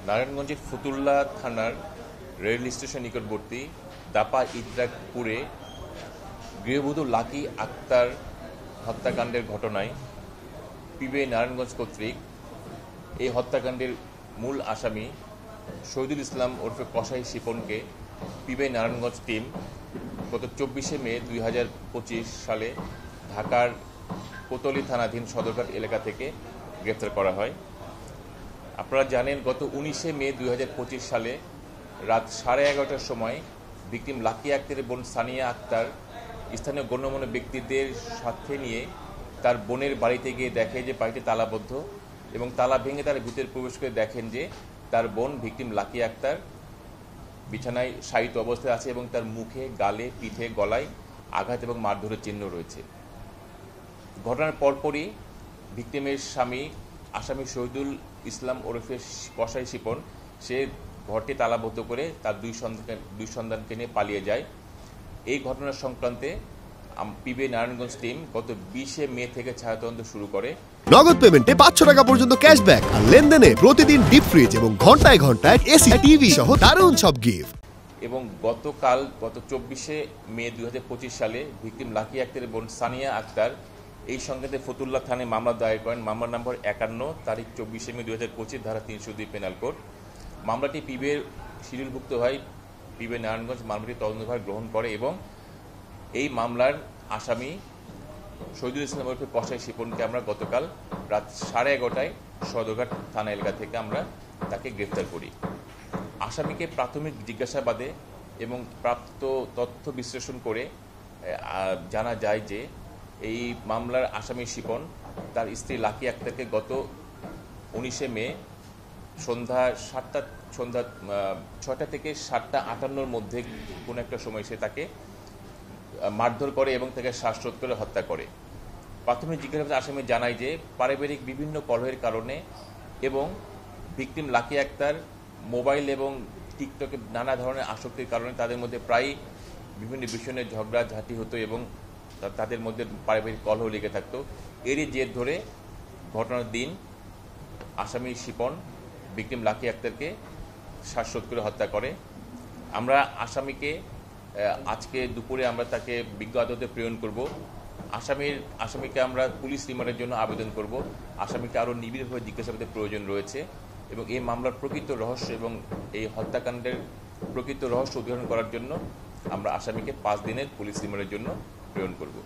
নারায়ণগঞ্জের ফতুল্লা থানার rail station নিকটবর্তী দাপা ইদ্রাকপুরে গৃহবধূ লাকি আক্তার হত্যাকাণ্ডের ঘটনায় পিবিআই নারায়ণগঞ্জ কর্তৃক এই হত্যাকাণ্ডের মূল আসামি শহীদুল ইসলাম ওরফে কসাই শিপনকে পিবিআই নারায়ণগঞ্জ টিম গত 24শে মে 2025 সালে ঢাকার কোতোয়ালি থানাধীন সদরঘাট এলাকা থেকে গ্রেফতার করা হয়। আপনারা জানেন, গত 19শে মে 2025 সালে রাত 11:30টার সময় ভিকটিম লাকি আক্তারের বোন সানিয়া আক্তার স্থানীয় গণ্যমান্য ব্যক্তিদের সাথে নিয়ে তার বোনের বাড়িতে গিয়ে দেখে যে বাড়িটি তালাবদ্ধ এবং তালা ভেঙে তার ভিতরে প্রবেশ করে দেখেন যে তার বোন ভিকটিম লাকি আক্তার বিছানায় শায়িত অবস্থায় আছে এবং তার মুখে, গালে, পিঠে, গলায় আঘাত এবং মারধরের চিহ্ন রয়েছে। ঘটনার পরপরই ভিকটিমের স্বামী আসামি শহীদুল ইসলাম ওরফে কসাই শিপন সে ঘরটি তালাবদ্ধ করে তার দুই সন্তানকে নিয়ে পালিয়ে যায়। এই ঘটনা সংক্রান্তে পিবিআই নারায়ণগঞ্জ টিম গত 20শে মে থেকে ছায়াতদন্ত শুরু করে। নগদ পেমেন্টে 500 টাকা পর্যন্ত ক্যাশব্যাক আর লেনদেনে প্রতিদিন ডিপ ফ্রিজ এবং ঘন্টায় ঘন্টায় এসি টিভি সহ দারুণ সব গিফট। এবং গত 24শে মে 2025 সালে ভিকটিম লাকি আক্তারের বোন সানিয়া আক্তার এই সংক্রান্তে ফতুল্লা থানায় মামলা দায়ের করেন। মামলা নম্বর 51 তারিখ 24শে মে 2025 ধারা 302 পেনাল কোড। মামলাটি পিবিআইয়ের শিডিউলভুক্ত হয়। পিবিআই নারায়ণগঞ্জ মামলাটি তদন্তভার গ্রহণ করে এবং এই মামলার আসামি শহীদুল ইসলাম ওরফে কসাই শিপনকে আমরা গতকাল রাত 11:30টায় সদরঘাট থানা এলাকা থেকে আমরা তাকে গ্রেফতার করি। আসামিকে প্রাথমিক জিজ্ঞাসাবাদে এবং প্রাপ্ত তথ্য বিশ্লেষণ করে জানা যায় যে এই মামলার আসামি শিপন তার স্ত্রী লাকি আক্তারকে গত 19শে মে সন্ধ্যা 6টা থেকে 7:58-র মধ্যে কোনো একটা সময় সে তাকে মারধর করে এবং তাকে শ্বাসরোধ করে হত্যা করে। প্রাথমিক জিজ্ঞাসাবাদে আসামি জানায় যে পারিবারিক বিভিন্ন কলহের কারণে এবং ভিকটিম লাকি আক্তার মোবাইল এবং টিকটকে নানা ধরনের আসক্তির কারণে তাদের মধ্যে প্রায় বিভিন্ন বিষয় নিয়ে ঝগড়াঝাঁটি হতো এবং তাদের মধ্যে পারিবারিক কলহ লেগে থাকতো। এরই জের ধরে ঘটনার দিন আসামি শিপন ভিকটিম লাকি আক্তারকে শ্বাসরোধ করে হত্যা করে। আমরা আসামিকে আজকে দুপুরে আমরা তাকে বিজ্ঞ আদালতে প্রেরণ করব। আসামিকে আমরা পুলিশ রিমান্ডের জন্য আবেদন করব। আসামিকে আরও নিবিড়ভাবে জিজ্ঞাসাবাদের প্রয়োজন রয়েছে এবং এই মামলার প্রকৃত রহস্য এবং এই হত্যাকাণ্ডের প্রকৃত রহস্য উদ্ঘাটন করার জন্য আমরা আসামিকে 5 দিনের পুলিশ রিমান্ডের জন্য প্রেরণ করব।